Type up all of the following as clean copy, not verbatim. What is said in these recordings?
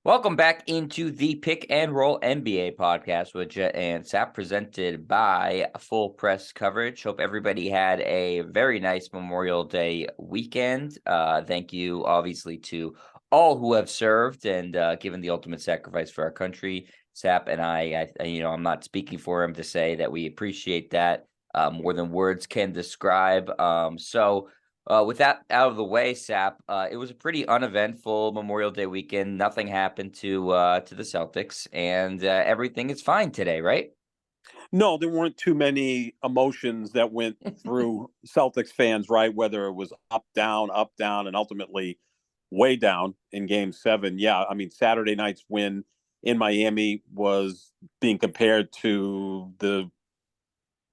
Welcome back into the Pick and Roll NBA podcast with Jet and Sap, presented by Full Press Coverage. Hope everybody had a very nice Memorial Day weekend. Thank you, obviously, to all who have served and given the ultimate sacrifice for our country. Sap and I'm not speaking for him to say that we appreciate that more than words can describe. With that out of the way, Sap, it was a pretty uneventful Memorial Day weekend. Nothing happened to the Celtics, and everything is fine today, right? No, there weren't too many emotions that went through Celtics fans, right? Whether it was up, down, and ultimately way down in game seven. Yeah, I mean, Saturday night's win in Miami was being compared to the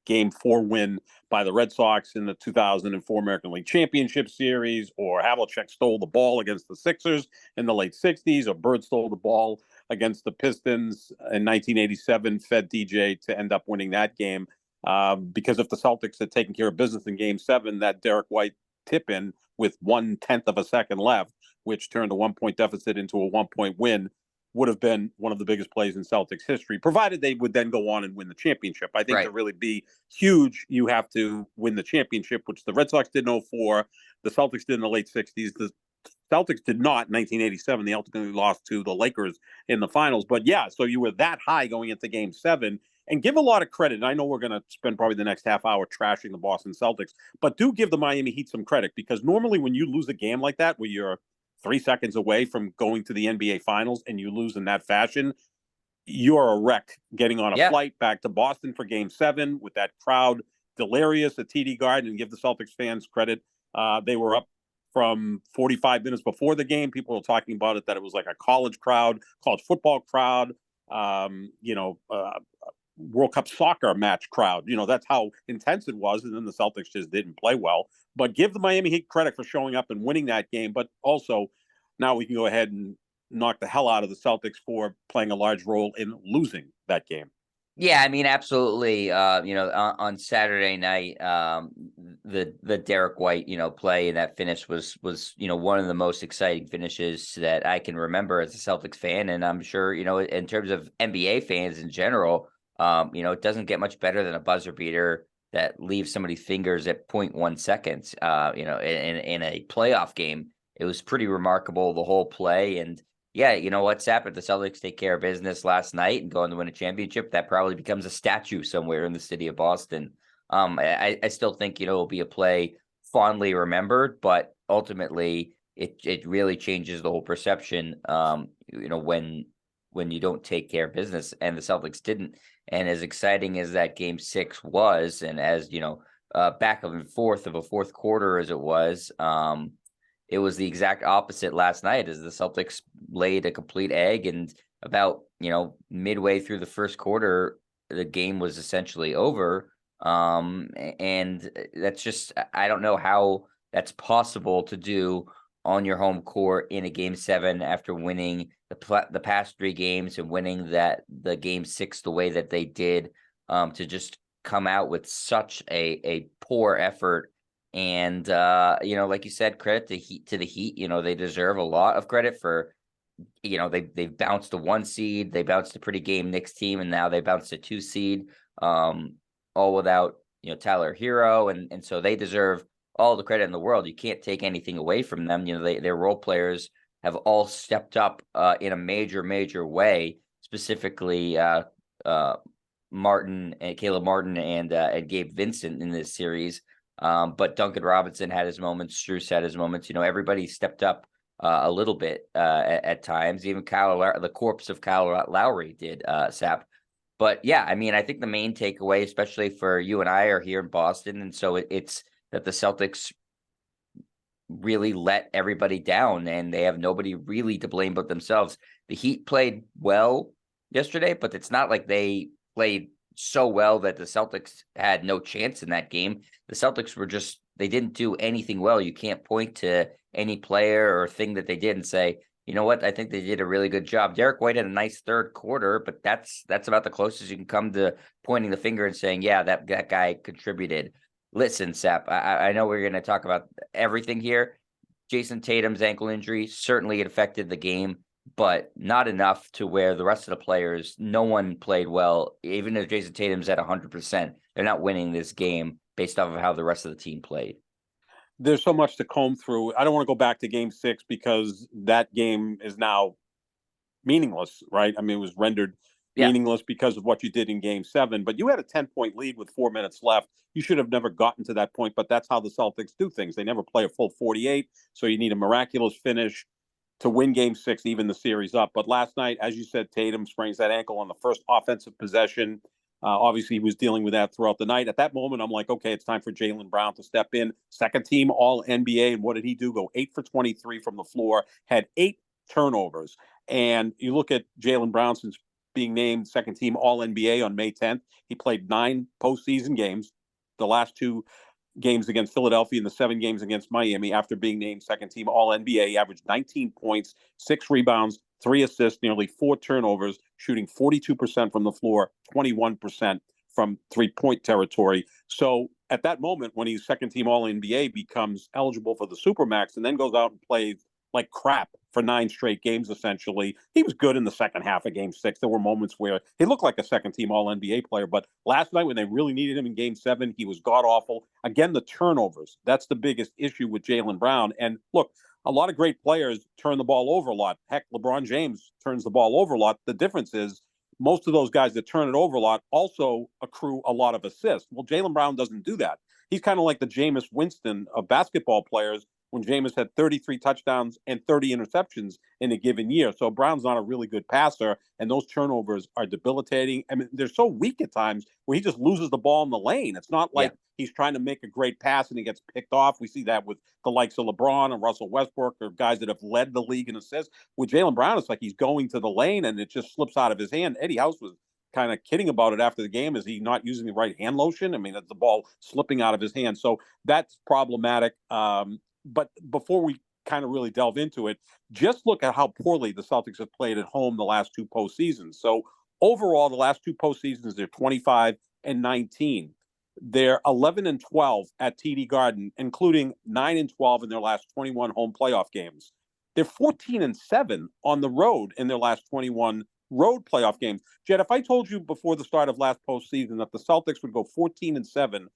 game four win by the Red Sox in the 2004 American League Championship Series, or Havlicek stole the ball against the Sixers in the late 60s, or Bird stole the ball against the Pistons in 1987, fed DJ to end up winning that game. Because if the Celtics had taken care of business in game seven, that Derek White tip in with 1/10 of a second left, which turned a 1 point deficit into a 1 point win, would have been one of the biggest plays in Celtics history, provided they would then go on and win the championship. I think to Right. really be huge, you have to win the championship, which the Red Sox did in 04, the Celtics did in the late 60s. The Celtics did not in 1987. They ultimately lost to the Lakers in the finals. But yeah, so you were that high going into game seven. And give a lot of credit. And I know we're going to spend probably the next half hour trashing the Boston Celtics, but do give the Miami Heat some credit, because normally when you lose a game like that, where you're 3 seconds away from going to the NBA Finals and you lose in that fashion, you're a wreck getting on a Yeah. flight back to Boston for game seven with that crowd delirious at TD Garden. And give the Celtics fans credit. They were up from 45 minutes before the game. People were talking about it, that it was like a college football crowd, World Cup soccer match crowd. That's how intense it was. And then the Celtics just didn't play well. But give the Miami Heat credit for showing up and winning that game. But also, now we can go ahead and knock the hell out of the Celtics for playing a large role in losing that game. Yeah, I mean, absolutely. On Saturday night, the Derek White, play and that finish was one of the most exciting finishes that I can remember as a Celtics fan, and I'm sure in terms of NBA fans in general, it doesn't get much better than a buzzer beater that leaves somebody's fingers at point 0.1 seconds. In a playoff game, it was pretty remarkable, the whole play. And yeah, you know what's happened? The Celtics take care of business last night and go on to win a championship. That probably becomes a statue somewhere in the city of Boston. I still think it'll be a play fondly remembered, but ultimately it really changes the whole perception. When you don't take care of business, and the Celtics didn't. And as exciting as that game six was, and as back and forth of a fourth quarter as it was. It was the exact opposite last night, as the Celtics laid a complete egg, and about, midway through the first quarter, the game was essentially over. And that's just, I don't know how that's possible to do on your home court in a game seven after winning the past three games and winning the game six the way that they did, to just come out with such a poor effort. And like you said, credit to the Heat. They deserve a lot of credit for, they've bounced a 1 seed, they bounced a pretty game Knicks team, and now they bounced a 2 seed, all without Tyler Hero, and so they deserve all the credit in the world. You can't take anything away from them. Their role players have all stepped up in a major way, specifically Martin and Caleb Martin and Gabe Vincent in this series. But Duncan Robinson had his moments. Strus had his moments. Everybody stepped up a little bit at times. Even the corpse of Kyle Lowry did, Sap. But yeah, I mean, I think the main takeaway, especially for you and I, are here in Boston, and so it's that the Celtics really let everybody down, and they have nobody really to blame but themselves. The Heat played well yesterday, but it's not like they played so well that the Celtics had no chance in that game. The Celtics they didn't do anything well. You can't point to any player or thing that they did and say, you know what, I think they did a really good job. Derek White had a nice third quarter, but that's about the closest you can come to pointing the finger and saying, yeah, that guy contributed. Listen, Sap, I know we're going to talk about everything here. Jason Tatum's ankle injury certainly affected the game, but not enough to where the rest of the players, no one played well. Even if Jason Tatum's at 100%, they're not winning this game based off of how the rest of the team played. There's so much to comb through. I don't want to go back to game 6 because that game is now meaningless, right? I mean, it was rendered Yeah. meaningless because of what you did in game 7, but you had a 10-point lead with 4 minutes left. You should have never gotten to that point, but that's how the Celtics do things. They never play a full 48, so you need a miraculous finish to win game 6, even the series up. But last night, as you said, Tatum sprains that ankle on the first offensive possession. Obviously, he was dealing with that throughout the night. At that moment, I'm like, okay, it's time for Jaylen Brown to step in. Second team All NBA. And what did he do? Go 8 for 23 from the floor, had 8 turnovers. And you look at Jaylen Brown since being named second team All NBA on May 10th. He played 9 postseason games, the last 2 games against Philadelphia and the 7 games against Miami. After being named second team All NBA, he averaged 19 points, 6 rebounds, 3 assists, nearly 4 turnovers, shooting 42% from the floor, 21% from 3-point territory. So at that moment, when he's second team All NBA, becomes eligible for the Supermax and then goes out and plays like crap for 9 straight games, essentially. He was good in the second half of game 6. There were moments where he looked like a second team All NBA player, but last night when they really needed him in game 7, he was god awful. Again, the turnovers. That's the biggest issue with Jaylen Brown. And look, a lot of great players turn the ball over a lot. Heck, LeBron James turns the ball over a lot. The difference is most of those guys that turn it over a lot also accrue a lot of assists. Well, Jaylen Brown doesn't do that. He's kind of like the Jameis Winston of basketball players when Jameis had 33 touchdowns and 30 interceptions in a given year. So Brown's not a really good passer, and those turnovers are debilitating. I mean, they're so weak at times where he just loses the ball in the lane. It's not like he's trying to make a great pass and he gets picked off. We see that with the likes of LeBron and Russell Westbrook, or guys that have led the league in assists. With Jaylen Brown, it's like he's going to the lane and it just slips out of his hand. Eddie House was kind of kidding about it after the game. Is he not using the right hand lotion? I mean, that's the ball slipping out of his hand. So that's problematic. But before we kind of really delve into it, just look at how poorly the Celtics have played at home the last 2 postseasons. So overall, the last 2 postseasons, they're 25-19. They're 11-12 at TD Garden, including 9-12 in their last 21 home playoff games. They're 14-7 on the road in their last 21 road playoff games. Jed, if I told you before the start of last postseason that the Celtics would go 14-7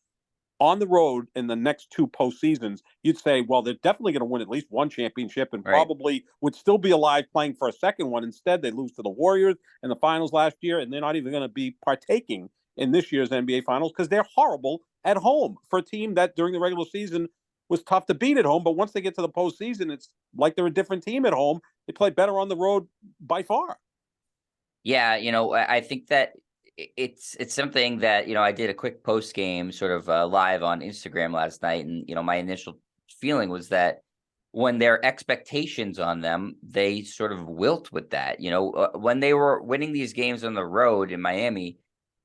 on the road in the next 2 postseasons, you'd say, well, they're definitely going to win at least one championship and probably would still be alive playing for a second one. Instead, they lose to the Warriors in the finals last year, and they're not even going to be partaking in this year's NBA Finals because they're horrible at home for a team that during the regular season was tough to beat at home. But once they get to the postseason, it's like they're a different team at home. They play better on the road by far. Yeah, I think that it's something that, I did a quick post game sort of live on Instagram last night. And, my initial feeling was that when their expectations on them, they sort of wilt with that. When they were winning these games on the road in Miami,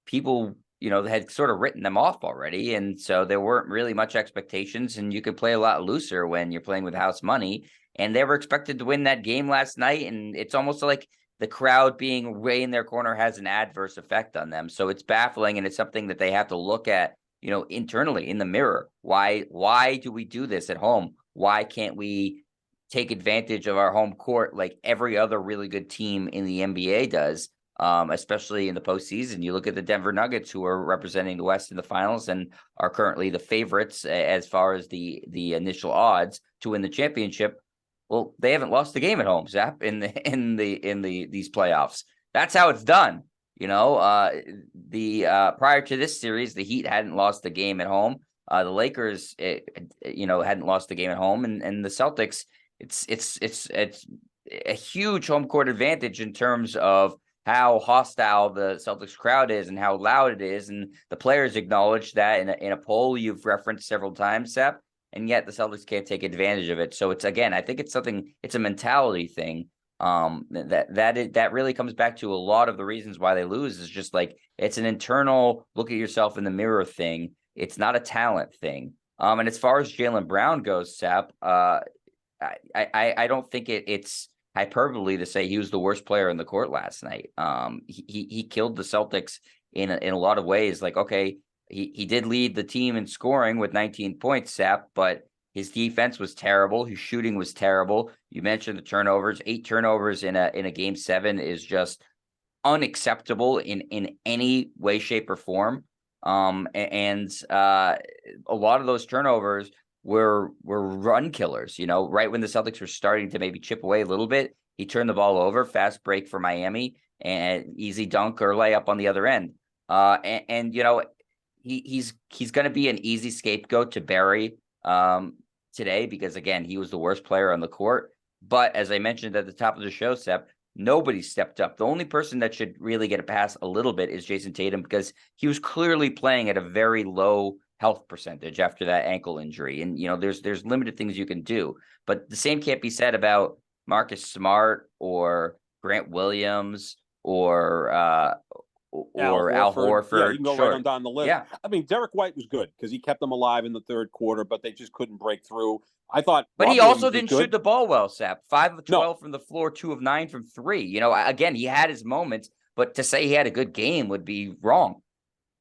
people, had sort of written them off already. And so there weren't really much expectations, and you could play a lot looser when you're playing with house money. And they were expected to win that game last night. And it's almost like the crowd being way in their corner has an adverse effect on them. So it's baffling, and it's something that they have to look at, internally in the mirror. Why do we do this at home? Why can't we take advantage of our home court like every other really good team in the NBA does? Especially in the postseason. You look at the Denver Nuggets, who are representing the West in the finals and are currently the favorites as far as the initial odds to win the championship. Well, they haven't lost a game at home, Zap, in these playoffs. That's how it's done. Prior to this series, the Heat hadn't lost a game at home. The Lakers, hadn't lost a game at home, and the Celtics, it's a huge home court advantage in terms of how hostile the Celtics crowd is and how loud it is, and the players acknowledge that in a poll you've referenced several times, Sep. And yet the Celtics can't take advantage of it. So it's, again, I think it's a mentality thing. That really comes back to a lot of the reasons why they lose is just like, it's an internal look at yourself in the mirror thing. It's not a talent thing. And as far as Jaylen Brown goes, Sap, I don't think it's hyperbole to say he was the worst player in the court last night. He killed the Celtics in a lot of ways. Like, okay, he did lead the team in scoring with 19 points, Sap, but His defense was terrible. His shooting was terrible. You mentioned the turnovers. 8 turnovers in a game 7 is just unacceptable in any way, shape, or form. A lot of those turnovers were run killers. Right when the Celtics were starting to maybe chip away a little bit, he turned the ball over, fast break for Miami, and easy dunk or layup on the other end. He's going to be an easy scapegoat to bury today because, again, he was the worst player on the court. But as I mentioned at the top of the show, Sep, nobody stepped up. The only person that should really get a pass a little bit is Jason Tatum because he was clearly playing at a very low health percentage after that ankle injury. And, there's limited things you can do. But the same can't be said about Marcus Smart or Grant Williams or Al Horford. Yeah, you can go right on down the list. Yeah. I mean, Derek White was good because he kept them alive in the third quarter, but they just couldn't break through. I thought, but Rob he also Williams didn't was good. shoot the ball well, Sap. 5 of 12 No. from the floor, 2 of 9 from 3. Again, he had his moments, but to say he had a good game would be wrong.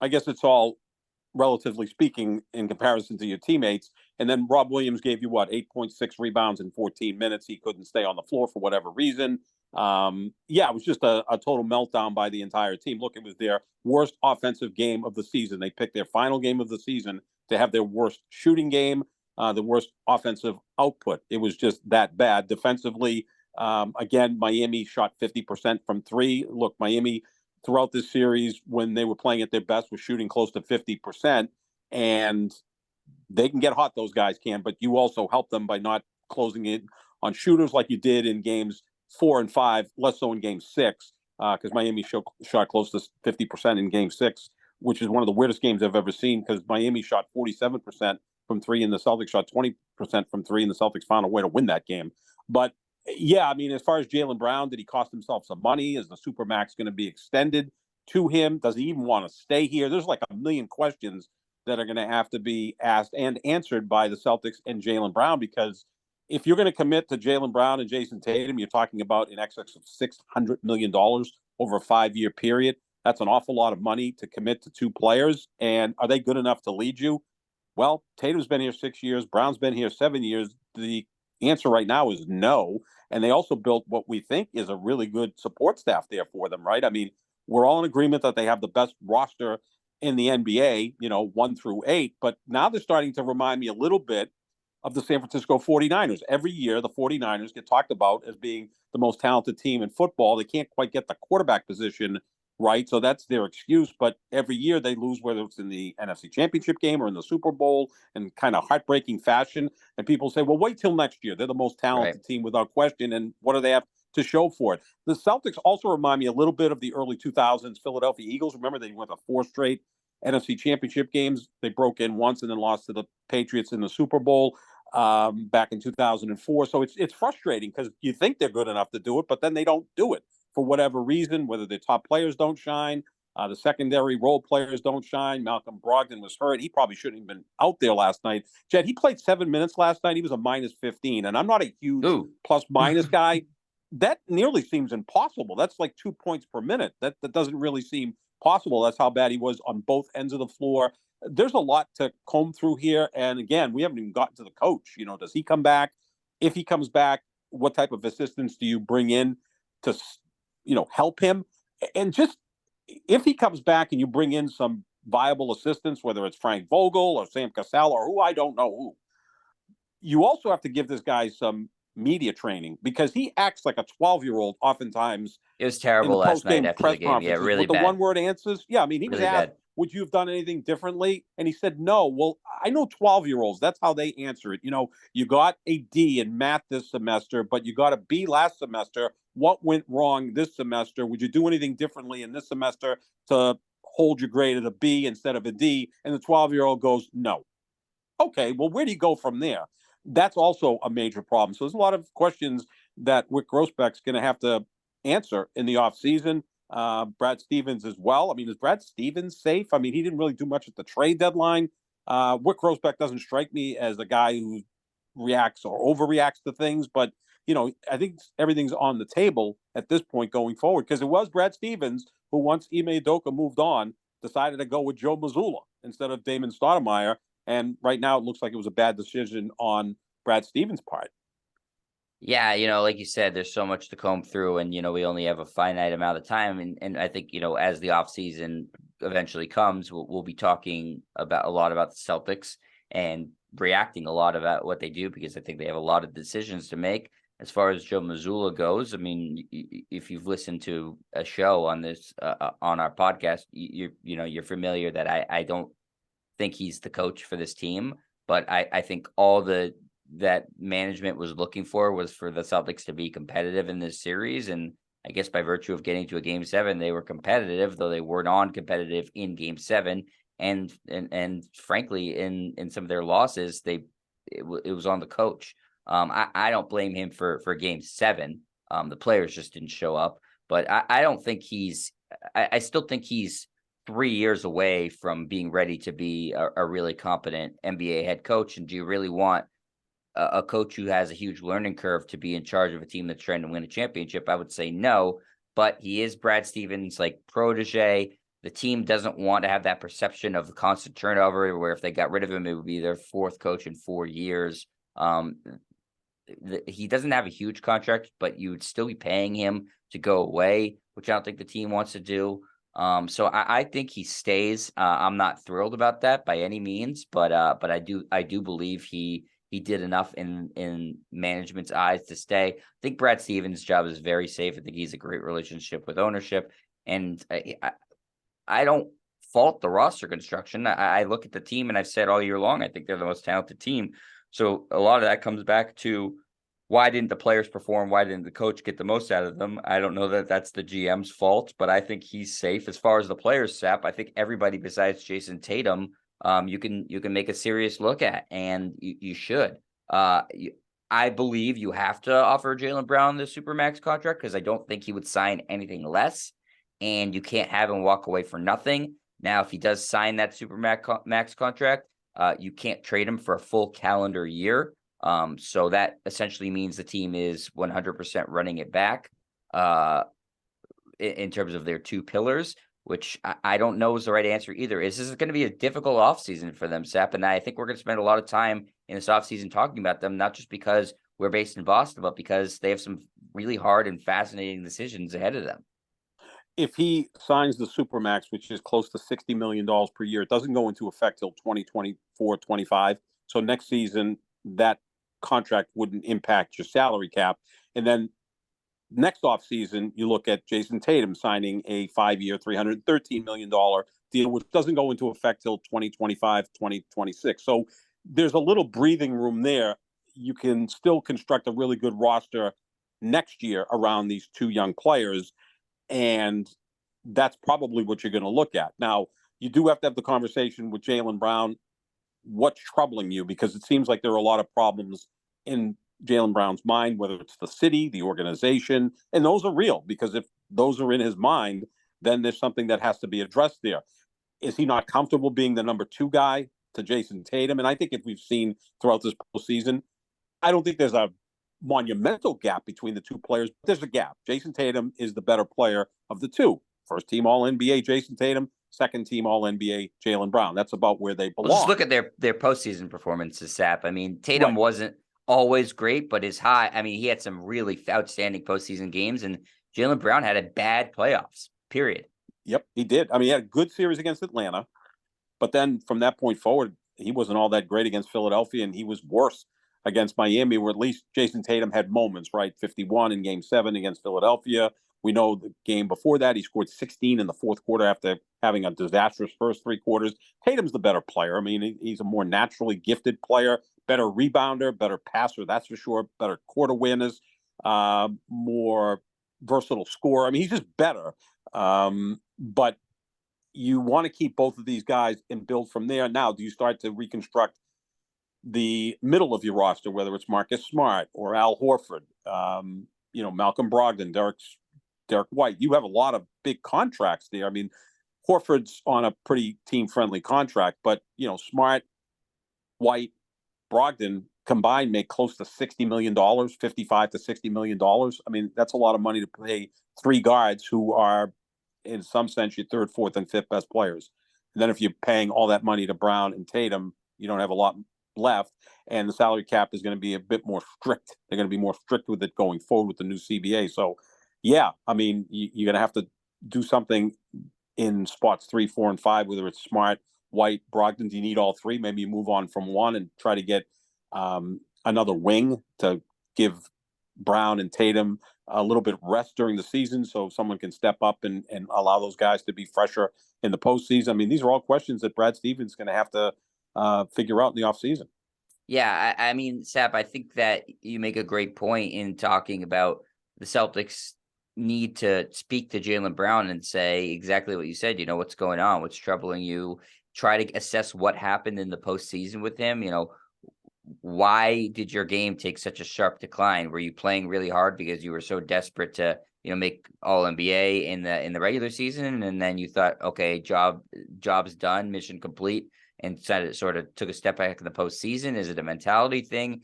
I guess it's all relatively speaking in comparison to your teammates. And then Rob Williams gave you 8.6 rebounds in 14 minutes. He couldn't stay on the floor for whatever reason. It was just a total meltdown by the entire team. Look, it was their worst offensive game of the season. They picked their final game of the season to have their worst shooting game, the worst offensive output. It was just that bad. Defensively, again, Miami shot 50% from 3. Look, Miami throughout this series, when they were playing at their best, was shooting close to 50%. And they can get hot, those guys can, but you also help them by not closing in on shooters like you did in games 4 and 5, less so in game 6, because Miami shot close to 50% in game 6, which is one of the weirdest games I've ever seen because Miami shot 47% from 3 and the Celtics shot 20% from 3 and the Celtics found a way to win that game. But yeah, I mean, as far as Jaylen Brown, did he cost himself some money? Is the Supermax going to be extended to him? Does he even want to stay here? There's like a million questions that are going to have to be asked and answered by the Celtics and Jaylen Brown, because if you're going to commit to Jaylen Brown and Jason Tatum, you're talking about in excess of $600 million over a 5-year period. That's an awful lot of money to commit to 2 players. And are they good enough to lead you? Well, Tatum's been here 6 years. Brown's been here 7 years. The answer right now is no. And they also built what we think is a really good support staff there for them, right? I mean, we're all in agreement that they have the best roster in the NBA, 1 through 8. But now they're starting to remind me a little bit of the San Francisco 49ers. Every year, the 49ers get talked about as being the most talented team in football. They can't quite get the quarterback position right, so that's their excuse. But every year they lose, whether it's in the NFC Championship game or in the Super Bowl, in kind of heartbreaking fashion. And people say, well, wait till next year. They're the most talented team without question. And what do they have to show for it? The Celtics also remind me a little bit of the early 2000s Philadelphia Eagles. Remember, they went to 4 straight NFC Championship games. They broke in once and then lost to the Patriots in the Super Bowl back in 2004. So it's frustrating because you think they're good enough to do it, but then they don't do it for whatever reason, whether the top players don't shine, the secondary role players don't shine. Malcolm Brogdon was hurt. He probably shouldn't have been out there last night. Jed, he played 7 minutes last night. He was a minus 15, and I'm not a huge plus minus guy. That nearly seems impossible. That's like 2 points per minute. That doesn't really seem possible. That's how bad he was on both ends of the floor. There's a lot to comb through here. And again, we haven't even gotten to the coach. Does he come back? If he comes back, what type of assistance do you bring in to, help him? And just if he comes back and you bring in some viable assistance, whether it's Frank Vogel or Sam Cassell or who, I don't know who, you also have to give this guy some media training because he acts like a 12-year-old oftentimes. It was terrible last night after the game. Yeah, really with bad. The one-word answers. Yeah, I mean, he really was asked, bad. would you have done anything differently? And he said, no. Well, I know 12-year-olds. That's how they answer it. You got a D in math this semester, but you got a B last semester. What went wrong this semester? Would you do anything differently in this semester to hold your grade at a B instead of a D? And the 12-year-old goes, no. Okay, well, where do you go from there? That's also a major problem. So there's a lot of questions that Wyc Grousbeck's going to have to answer in the offseason. Brad Stevens as well. I mean, is Brad Stevens safe? I mean, he didn't really do much at the trade deadline. Wyc Grousbeck doesn't strike me as a guy who reacts or overreacts to things, but I think everything's on the table at this point going forward because it was Brad Stevens who, once Ime Udoka moved on, decided to go with Joe Mazzulla instead of Damon Stoudemire. And right now, it looks like it was a bad decision on Brad Stevens' part. Yeah, like you said, there's so much to comb through, and we only have a finite amount of time. And I think as the off season eventually comes, we'll be talking about a lot about the Celtics and reacting a lot about what they do, because I think they have a lot of decisions to make. As far as Joe Mazzulla goes, I mean, if you've listened to a show on this on our podcast, you're familiar that I don't think he's the coach for this team, but I think all that management was looking for was for the Celtics to be competitive in this series. And I guess by virtue of getting to a game seven, they were competitive, though they were non-competitive in game seven. And frankly, in some of their losses, it was on the coach. I don't blame him for game seven. The players just didn't show up, but I don't think I still think he's 3 years away from being ready to be a really competent NBA head coach. And do you really want a coach who has a huge learning curve to be in charge of a team that's trying to win a championship? I would say no, but he is Brad Stevens' protege. The team doesn't want to have that perception of the constant turnover, where if they got rid of him, it would be their fourth coach in 4 years. He doesn't have a huge contract, but you would still be paying him to go away, which I don't think the team wants to do. So I think he stays. I'm not thrilled about that by any means, but I do believe he did enough in management's eyes to stay. I think Brad Stevens' job is very safe. I think he's a great relationship with ownership, and I don't fault the roster construction. I look at the team, and I've said all year long, I think they're the most talented team. So a lot of that comes back to, why didn't the players perform? Why didn't the coach get the most out of them? I don't know that that's the GM's fault, but I think he's safe. As far as the players, Sap, I think everybody besides Jason Tatum, you can make a serious look at, and you should. I believe you have to offer Jaylen Brown the supermax contract, because I don't think he would sign anything less, and you can't have him walk away for nothing. Now, if he does sign that max contract, you can't trade him for a full calendar year. So that essentially means the team is 100% running it back in terms of their two pillars, which I don't know is the right answer either. This is going to be a difficult offseason for them, Sap, and I think we're going to spend a lot of time in this offseason talking about them, not just because we're based in Boston, but because they have some really hard and fascinating decisions ahead of them. If he signs the supermax, which is close to $60 million per year, it doesn't go into effect till 2024-25. So next season, that contract wouldn't impact your salary cap. And then next offseason, you look at Jason Tatum signing a 5-year, $313 million deal, which doesn't go into effect till 2025, 2026. So there's a little breathing room there. You can still construct a really good roster next year around these two young players. And that's probably what you're going to look at. Now, you do have to have the conversation with Jaylen Brown. What's troubling you? Because it seems like there are a lot of problems in Jaylen Brown's mind, whether it's the city, the organization, and those are real, because if those are in his mind, then there's something that has to be addressed there. Is he not comfortable being the number two guy to Jason Tatum? And I think if we've seen throughout this postseason, I don't think there's a monumental gap between the two players, but there's a gap. Jason Tatum is the better player of the two. First team All NBA, Jason Tatum. Second team All NBA, Jaylen Brown. That's about where they belong. Well, just look at their postseason performances, Sap. I mean, Tatum wasn't always great, but his high. I mean, he had some really outstanding postseason games, and Jaylen Brown had a bad playoffs. Period. Yep, he did. I mean, he had a good series against Atlanta, but then from that point forward, he wasn't all that great against Philadelphia, and he was worse against Miami, where at least Jason Tatum had moments, right? 51 in game 7 against Philadelphia. We know the game before that, he scored 16 in the fourth quarter after having a disastrous first 3 quarters. Tatum's the better player. I mean, he's a more naturally gifted player, better rebounder, better passer, that's for sure, better court awareness, more versatile scorer. I mean, he's just better. But you want to keep both of these guys and build from there. Now, do you start to reconstruct the middle of your roster, whether it's Marcus Smart or Al Horford, Malcolm Brogdon, Derek White? You have a lot of big contracts there. I mean, Horford's on a pretty team-friendly contract, but, Smart, White, Brogdon combined make close to $60 million, $55 to $60 million. I mean, that's a lot of money to pay 3 guards who are, in some sense, your third, fourth, and fifth best players. And then if you're paying all that money to Brown and Tatum, You don't have a lot left, and the salary cap is going to be a bit more strict. They're going to be more strict with it going forward with the new CBA. So, yeah, I mean, you're going to have to do something in spots 3, 4, and 5, whether it's Smart, White, Brogdon. Do you need all three? Maybe you move on from one and try to get another wing to give Brown and Tatum a little bit rest during the season so someone can step up and allow those guys to be fresher in the postseason. I mean, these are all questions that Brad Stevens is going to have to figure out in the offseason. Yeah, I mean, Sap, I think that you make a great point in talking about the Celtics need to speak to Jaylen Brown and say exactly what you said. You know, what's going on? What's troubling you? Try to assess what happened in the postseason with him. You know, why did your game take such a sharp decline? Were you playing really hard because you were so desperate to, you know, make All NBA in the regular season, and then you thought, okay, job's done, mission complete, and sort of took a step back in the postseason? Is it a mentality thing?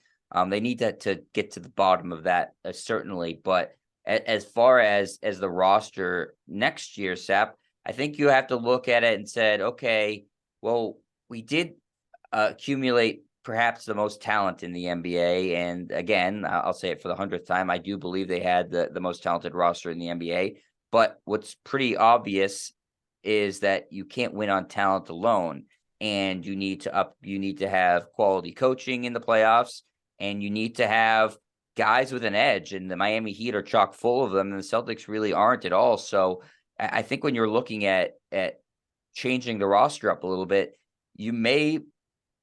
They need to get to the bottom of that, certainly. But as far as the roster next year, Sap, I think you have to look at it and said, okay, well, we did accumulate perhaps the most talent in the NBA. And again, I'll say it for the 100th time, I do believe they had the most talented roster in the NBA. But what's pretty obvious is that you can't win on talent alone. And you need to have quality coaching in the playoffs, and you need to have guys with an edge. And the Miami Heat are chock full of them, and the Celtics really aren't at all. So I think when you're looking at changing the roster up a little bit, you may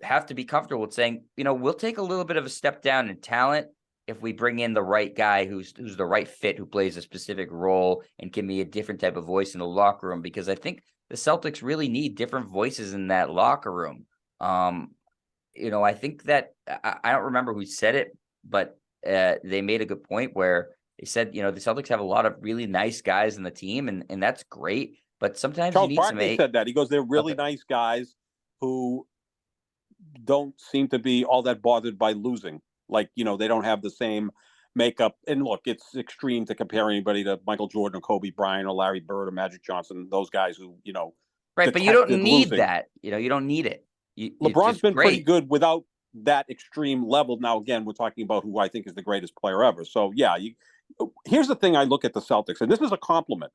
have to be comfortable with saying, you know, we'll take a little bit of a step down in talent if we bring in the right guy who's the right fit, who plays a specific role and can be a different type of voice in the locker room. Because I think the Celtics really need different voices in that locker room. You know, I think that I don't remember who said it, but they made a good point where they said, you know, the Celtics have a lot of really nice guys in the team, and that's great. But sometimes you Charles need Barkley said that. He goes, they're really nice guys who don't seem to be all that bothered by losing. Like, you know, they don't have the same makeup. And look, it's extreme to compare anybody to Michael Jordan or Kobe Bryant or Larry Bird or Magic Johnson, those guys who, you know, right, but you don't need losing. that. You know, you don't need it. LeBron's been great. Pretty good without that extreme level. Now, again, we're talking about who I think is the greatest player ever. So, yeah, here's the thing. I look at the Celtics, and this is a compliment.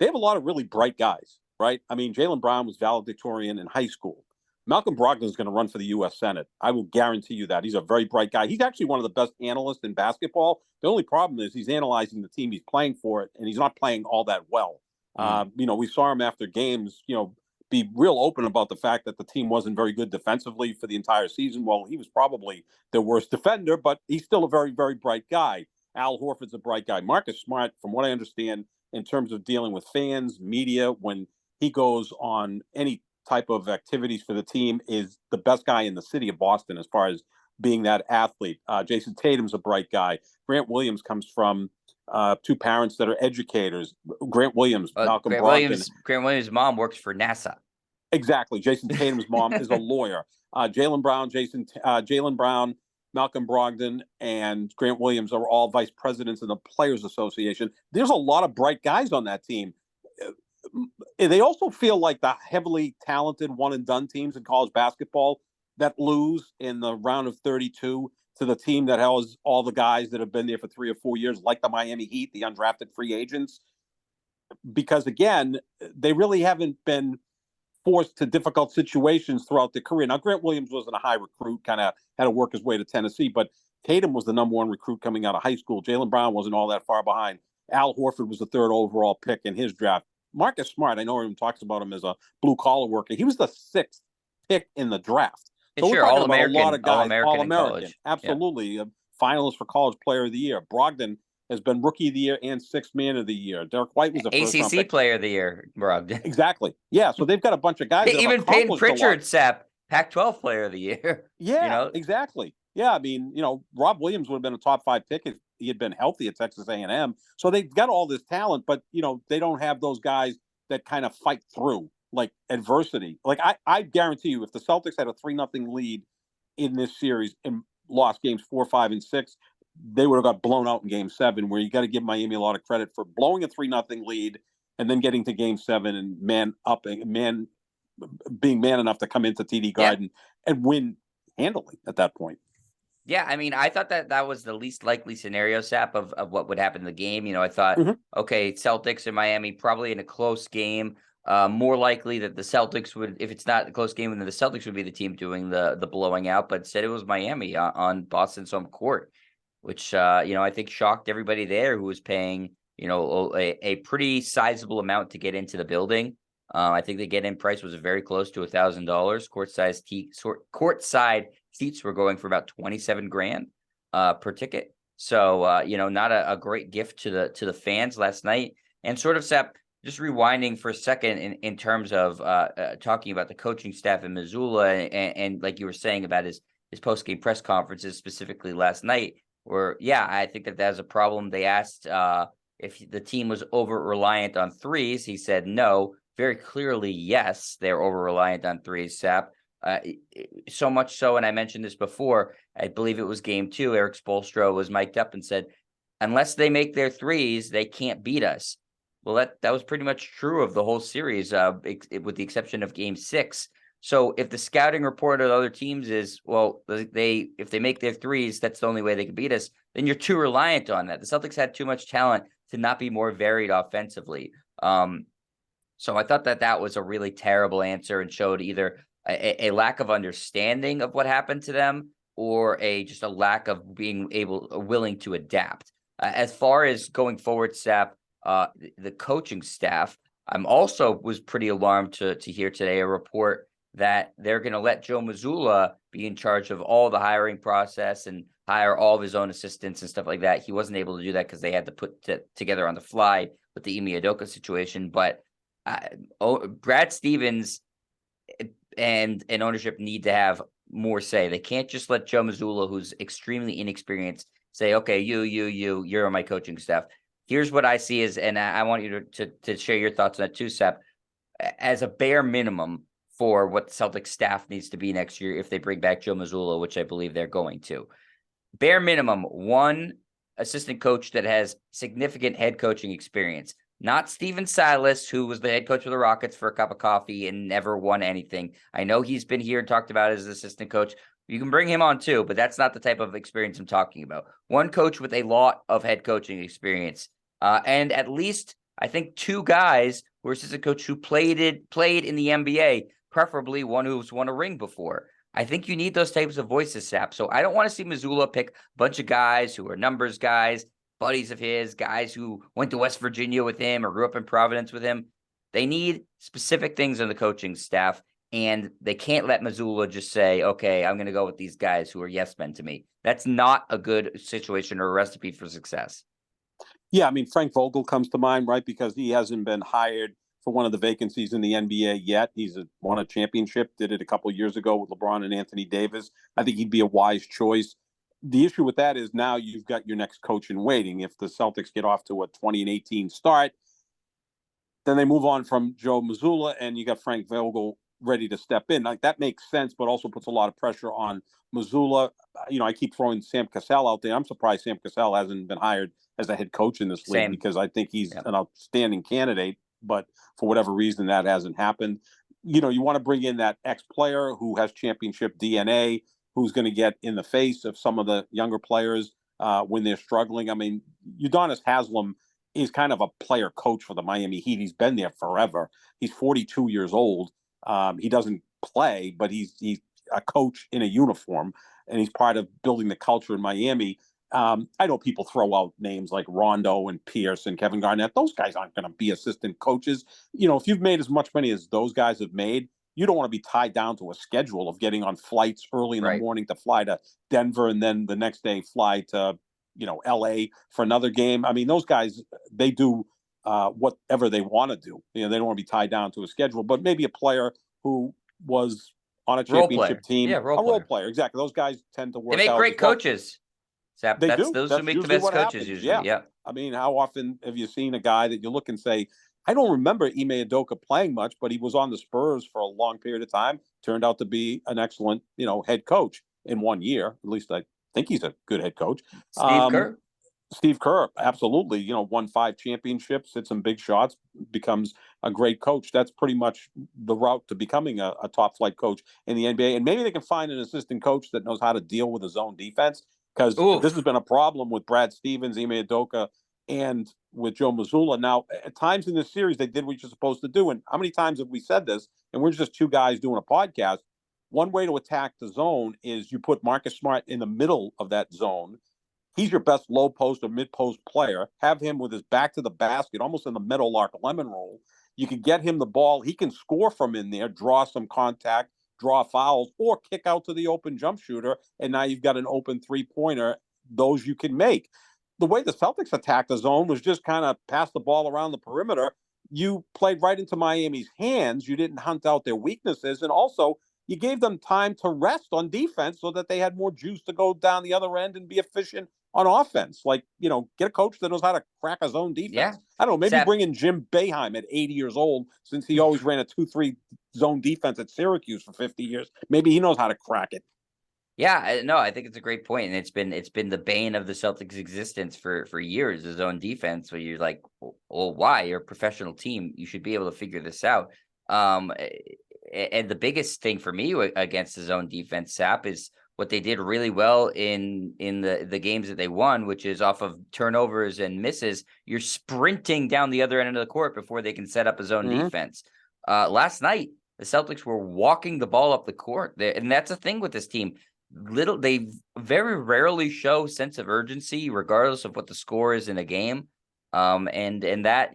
They have a lot of really bright guys, right? I mean, Jaylen Brown was valedictorian in high school. Malcolm Brogdon is going to run for the U.S. Senate. I will guarantee you that. He's a very bright guy. He's actually one of the best analysts in basketball. The only problem is he's analyzing the team he's playing for, and he's not playing all that well. You know, we saw him after games, you know, be real open about the fact that the team wasn't very good defensively for the entire season. Well, he was probably their worst defender, but he's still a very, very bright guy. Al Horford's a bright guy. Marcus Smart, from what I understand, in terms of dealing with fans, media, when he goes on any type of activities for the team, is the best guy in the city of Boston as far as being that athlete. Jason Tatum's a bright guy. Grant Williams comes from two parents that are educators. Grant Williams, Malcolm Brogdon. Grant Williams' mom works for NASA. Exactly. Jason Tatum's mom is a lawyer. Jaylen Brown, Malcolm Brogdon, and Grant Williams are all vice presidents of the Players Association. There's a lot of bright guys on that team. They also feel like the heavily talented one-and-done teams in college basketball that lose in the round of 32 to the team that has all the guys that have been there for 3 or 4 years, like the Miami Heat, the undrafted free agents. Because, again, they really haven't been forced to difficult situations throughout their career. Now, Grant Williams wasn't a high recruit, kind of had to work his way to Tennessee, but Tatum was the number one recruit coming out of high school. Jaylen Brown wasn't all that far behind. Al Horford was the third overall pick in his draft. Marcus Smart, I know everyone talks about him as a blue-collar worker. He was the 6th pick in the draft. So we're talking about a lot of guys, All-American. Absolutely. Yeah. A finalist for College Player of the Year. Brogdon has been Rookie of the Year and Sixth Man of the Year. Derek White was a first-round ACC Player of the Year, Brogdon. Exactly. Yeah, so they've got a bunch of guys that even Peyton Pritchard, Sap, Pac-12 Player of the Year. Yeah, you know? Exactly. Yeah, I mean, you know, Rob Williams would have been a top 5 pick if he had been healthy at Texas A&M. So they've got all this talent, but, you know, they don't have those guys that kind of fight through, like, adversity. Like, I guarantee you, if the Celtics had a 3-0 lead in this series and lost games 4, 5, and 6, they would have got blown out in Game 7, where you got to give Miami a lot of credit for blowing a 3-0 lead and then getting to Game 7 and man being man enough to come into TD Yeah. Garden and win handily at that point. Yeah, I mean, I thought that was the least likely scenario, Sap, of what would happen in the game. I thought, okay, Celtics and Miami probably in a close game. More likely that the Celtics would, if it's not a close game, then the Celtics would be the team doing the blowing out. But instead, it was Miami on Boston's home court, which I think shocked everybody there who was paying a pretty sizable amount to get into the building. I think the get-in price was very close to $1,000. Courtside seats were going for about 27 grand per ticket. So not a great gift to the fans last night. And sort of, Sep, just rewinding for a second in terms of talking about the coaching staff in Missoula and like you were saying about his post-game press conferences specifically last night, where I think that was a problem. They asked if the team was over-reliant on threes. He said no. Very clearly, yes, they're over-reliant on threes, Sap. So much so, and I mentioned this before, I believe it was game 2, Eric Spoelstra was mic'd up and said, unless they make their threes, they can't beat us. Well, that was pretty much true of the whole series, with the exception of game 6. So if the scouting report of the other teams is, well, if they make their threes, that's the only way they can beat us, then you're too reliant on that. The Celtics had too much talent to not be more varied offensively. So I thought that was a really terrible answer and showed either a lack of understanding of what happened to them or just a lack of being willing to adapt. As far as going forward, Sap, the coaching staff, I'm also was pretty alarmed to hear today a report that they're going to let Joe Mazzulla be in charge of all the hiring process and hire all of his own assistants and stuff like that. He wasn't able to do that because they had to put together on the fly with the Ime Udoka situation, but Brad Stevens and ownership need to have more say. They can't just let Joe Mazzulla, who's extremely inexperienced, say, okay, you're on my coaching staff. Here's what I see and I want you to share your thoughts on that too, Sep, as a bare minimum for what the Celtics staff needs to be next year if they bring back Joe Mazzulla, which I believe they're going to. Bare minimum, one assistant coach that has significant head coaching experience. Not Steven Silas, who was the head coach of the Rockets for a cup of coffee and never won anything. I know he's been here and talked about as assistant coach. You can bring him on too, but that's not the type of experience I'm talking about. One coach with a lot of head coaching experience. And at least, I think, 2 guys who are assistant coach who played in the NBA, preferably one who's won a ring before. I think you need those types of voices, Sap. So I don't want to see Mazzulla pick a bunch of guys who are numbers guys, buddies of his, guys who went to West Virginia with him or grew up in Providence with him. They need specific things on the coaching staff, and they can't let Mazzulla just say, okay, I'm going to go with these guys who are yes men to me. That's not a good situation or a recipe for success. Yeah, I mean, Frank Vogel comes to mind, right? Because he hasn't been hired for one of the vacancies in the NBA yet. He's won a championship, did it a couple of years ago with LeBron and Anthony Davis. I think he'd be a wise choice. The issue with that is now you've got your next coach in waiting. If the Celtics get off to a 20-18 start, then they move on from Joe Mazzulla and you got Frank Vogel ready to step in. Like that makes sense, but also puts a lot of pressure on Mazzulla. I keep throwing Sam Cassell out there. I'm surprised Sam Cassell hasn't been hired as a head coach in this league because I think he's an outstanding candidate, but for whatever reason that hasn't happened. You want to bring in that ex-player who has championship DNA, who's going to get in the face of some of the younger players when they're struggling. I mean, Udonis Haslem is kind of a player coach for the Miami Heat. He's been there forever. He's 42 years old. He doesn't play, but he's a coach in a uniform, and he's part of building the culture in Miami. I know people throw out names like Rondo and Pierce and Kevin Garnett. Those guys aren't going to be assistant coaches. If you've made as much money as those guys have made, you don't want to be tied down to a schedule of getting on flights early in the morning to fly to Denver and then the next day fly to, LA for another game. I mean, those guys, they do whatever they want to do. They don't want to be tied down to a schedule, but maybe a player who was on a championship team, a role player. Exactly. Those guys tend to work out. They make great coaches. They do. Those That's who make the best coaches usually. Yeah. I mean, how often have you seen a guy that you look and say, I don't remember Ime Udoka playing much, but he was on the Spurs for a long period of time, turned out to be an excellent, head coach in 1 year. At least I think he's a good head coach. Steve Kerr? Steve Kerr, absolutely. Won 5 championships, hit some big shots, becomes a great coach. That's pretty much the route to becoming a top flight coach in the NBA. And maybe they can find an assistant coach that knows how to deal with his own defense, because this has Oof. been a problem with Brad Stevens, Ime Udoka, and with Joe Mazzulla. Now, at times in this series, they did what you're supposed to do. And how many times have we said this? And we're just two guys doing a podcast. One way to attack the zone is you put Marcus Smart in the middle of that zone. He's your best low post or mid post player. Have him with his back to the basket, almost in the middle Lark Lemon roll. You can get him the ball. He can score from in there, draw some contact, draw fouls, or kick out to the open jump shooter. And now you've got an open 3-pointer. Those you can make. The way the Celtics attacked the zone was just kind of pass the ball around the perimeter. You played right into Miami's hands. You didn't hunt out their weaknesses. And also, you gave them time to rest on defense so that they had more juice to go down the other end and be efficient on offense. Like, get a coach that knows how to crack his own Yeah. defense. I don't know, maybe bring in Jim Boeheim at 80 years old, since he always ran a 2-3 zone defense at Syracuse for 50 years. Maybe he knows how to crack it. Yeah, no, I think it's a great point, and it's been the bane of the Celtics' existence for years. The zone defense, where you're like, well, why? You're a professional team. You should be able to figure this out. And the biggest thing for me against the zone defense, Sap, is what they did really well in the games that they won, which is off of turnovers and misses. You're sprinting down the other end of the court before they can set up a zone defense. Last night, the Celtics were walking the ball up the court, and that's a thing with this team. They very rarely show sense of urgency, regardless of what the score is in a game. And that,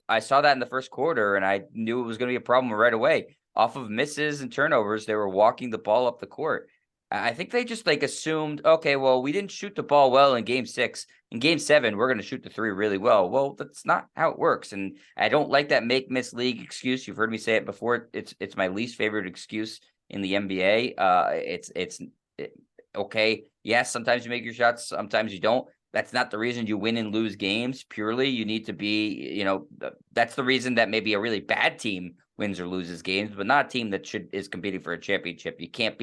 I saw that in the first quarter, and I knew it was going to be a problem right away. Off of misses and turnovers, they were walking the ball up the court. I think they just assumed, okay, well, we didn't shoot the ball well in game 6. In game 7, we're going to shoot the 3 really well. Well, that's not how it works. And I don't like that miss league excuse. You've heard me say it before. It's my least favorite excuse in the NBA. Okay. Yes, sometimes you make your shots, sometimes you don't. That's not the reason you win and lose games. Purely, you need to be, that's the reason that maybe a really bad team wins or loses games, but not a team that is competing for a championship. You can't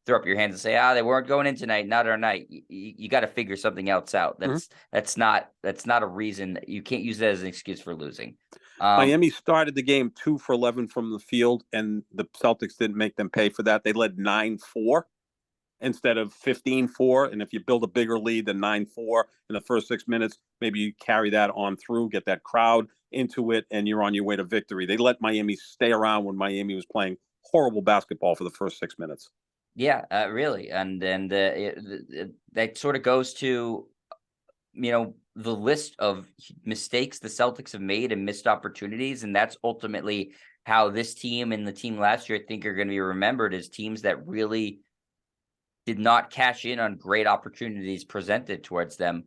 throw up your hands and say, they weren't going in tonight, not our night. You got to figure something else out. That's not a reason. You can't use that as an excuse for losing. Miami started the game 2 for 11 from the field, and the Celtics didn't make them pay for that. They led 9-4 instead of 15-4. And if you build a bigger lead than 9-4 in the first 6 minutes, maybe you carry that on through, get that crowd into it, and you're on your way to victory. They let Miami stay around when Miami was playing horrible basketball for the first 6 minutes. Yeah, really. And that sort of goes to, the list of mistakes the Celtics have made and missed opportunities. And that's ultimately how this team and the team last year, I think, are going to be remembered as teams that really did not cash in on great opportunities presented towards them.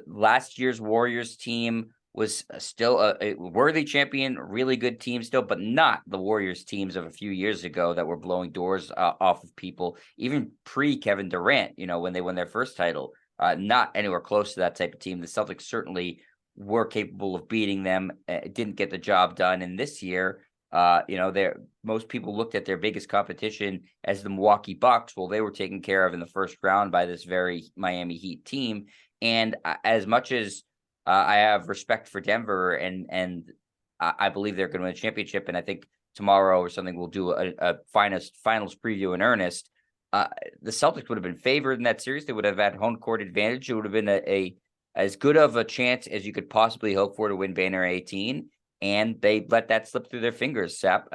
Last year's Warriors team was still a worthy champion, really good team still, but not the Warriors teams of a few years ago that were blowing doors off of people, even pre-Kevin Durant, when they won their first title. Not anywhere close to that type of team. The Celtics certainly were capable of beating them, didn't get the job done. And this year, most people looked at their biggest competition as the Milwaukee Bucks. Well, they were taken care of in the first round by this very Miami Heat team. And as much as I have respect for Denver, and I believe they're going to win a championship, and I think tomorrow or something we'll do a finals preview in earnest. The Celtics would have been favored in that series. They would have had home court advantage. It would have been a as good of a chance as you could possibly hope for to win Banner 18, and they let that slip through their fingers, Sap.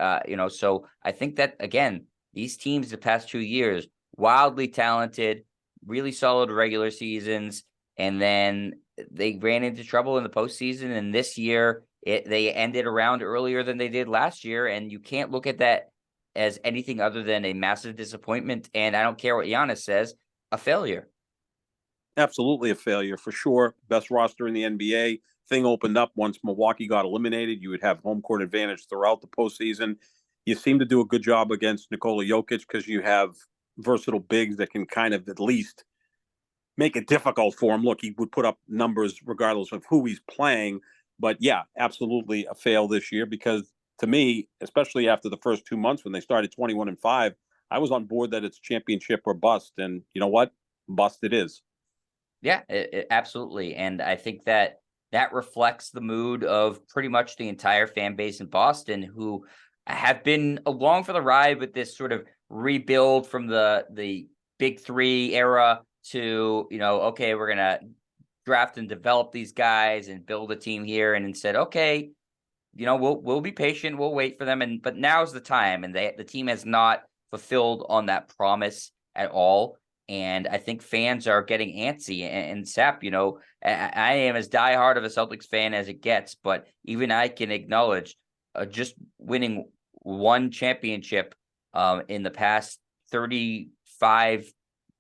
So I think that, again, these teams the past 2 years, wildly talented, really solid regular seasons, and then they ran into trouble in the postseason. And this year, they ended around earlier than they did last year, and you can't look at that as anything other than a massive disappointment. And I don't care what Giannis says, a failure. Absolutely a failure for sure. Best roster in the NBA. Thing opened up once Milwaukee got eliminated. You would have home court advantage throughout the postseason. You seem to do a good job against Nikola Jokic because you have versatile bigs that can kind of at least make it difficult for him. Look, he would put up numbers regardless of who he's playing. But yeah, absolutely a fail this year, because to me, especially after the first 2 months when they started 21-5, I was on board that it's championship or bust. And you know what? Bust it is. Yeah, absolutely. And I think that that reflects the mood of pretty much the entire fan base in Boston, who have been along for the ride with this sort of rebuild from the big three era to, okay, we're gonna draft and develop these guys and build a team here. And instead, okay, we'll be patient, we'll wait for them. But now's the time, and the team has not fulfilled on that promise at all. And I think fans are getting antsy. And Sap, I am as diehard of a Celtics fan as it gets, but even I can acknowledge just winning one championship in the past 35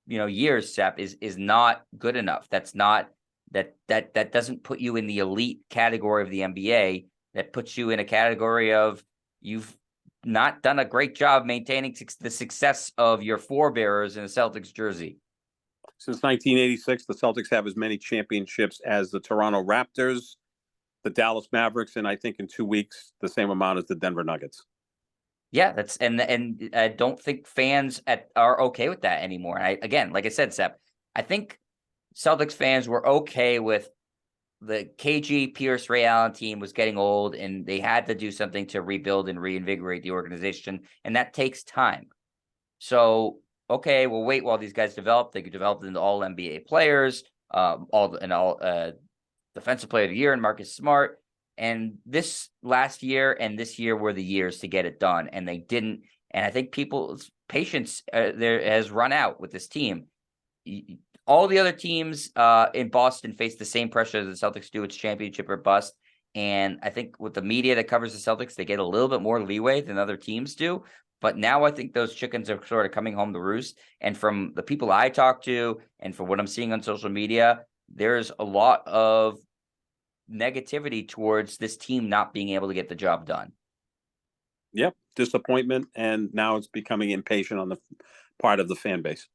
years, Sap, is not good enough. That's not that doesn't put you in the elite category of the NBA. That puts you in a category of you've not done a great job maintaining the success of your forebearers in a Celtics jersey. Since 1986, the Celtics have as many championships as the Toronto Raptors, the Dallas Mavericks, and I think in 2 weeks, the same amount as the Denver Nuggets. Yeah, that's and I don't think fans are okay with that anymore. Again, like I said, Sep, I think Celtics fans were okay with the KG Pierce Ray Allen team was getting old, and they had to do something to rebuild and reinvigorate the organization, and that takes time. So, okay, we'll wait while these guys develop. They could develop into all NBA players, all defensive player of the year, and Marcus Smart. And this last year and this year were the years to get it done, and they didn't. And I think people's patience there has run out with this team. All the other teams in Boston face the same pressure the Celtics do. It's championship or bust. And I think with the media that covers the Celtics, they get a little bit more leeway than other teams do. But now I think those chickens are sort of coming home to roost. And from the people I talk to and from what I'm seeing on social media, there's a lot of negativity towards this team not being able to get the job done. Yep, disappointment. And now it's becoming impatient on the part of the fan base.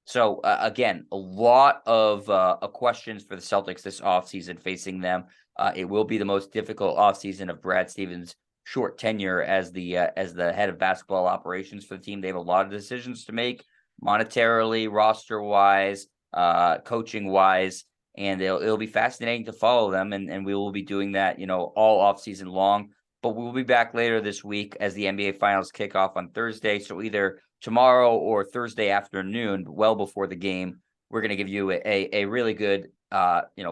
So, again, a lot of questions for the Celtics this offseason facing them. It will be the most difficult offseason of Brad Stevens' short tenure as the head of basketball operations for the team. They have a lot of decisions to make monetarily, roster-wise, coaching-wise, and it'll be fascinating to follow them, and we will be doing that, all offseason long. But we'll be back later this week as the NBA Finals kick off on Thursday. So either tomorrow or Thursday afternoon, well before the game, we're going to give you a really good,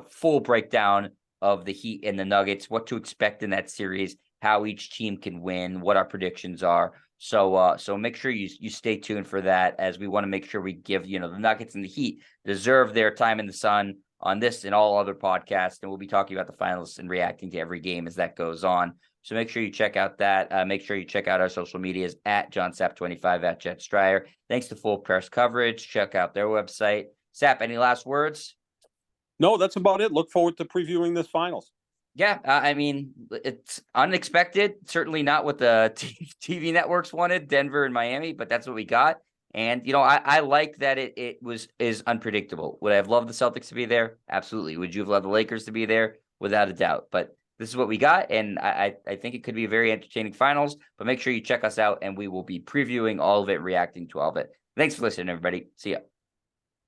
full breakdown of the Heat and the Nuggets, what to expect in that series, how each team can win, what our predictions are. So make sure you stay tuned for that, as we want to make sure we give, the Nuggets and the Heat deserve their time in the sun on this and all other podcasts. And we'll be talking about the finals and reacting to every game as that goes on. So make sure you check out that. Make sure you check out our social medias at JohnSapp25 at Jet Stryer. Thanks to Full Press Coverage. Check out their website. Sapp, any last words? No, that's about it. Look forward to previewing this finals. Yeah, I mean, it's unexpected. Certainly not what the TV networks wanted, Denver and Miami, but that's what we got. And, I like that it is unpredictable. Would I have loved the Celtics to be there? Absolutely. Would you have loved the Lakers to be there? Without a doubt. But this is what we got, and I think it could be a very entertaining finals, but make sure you check us out, and we will be previewing all of it, reacting to all of it. Thanks for listening, everybody. See ya.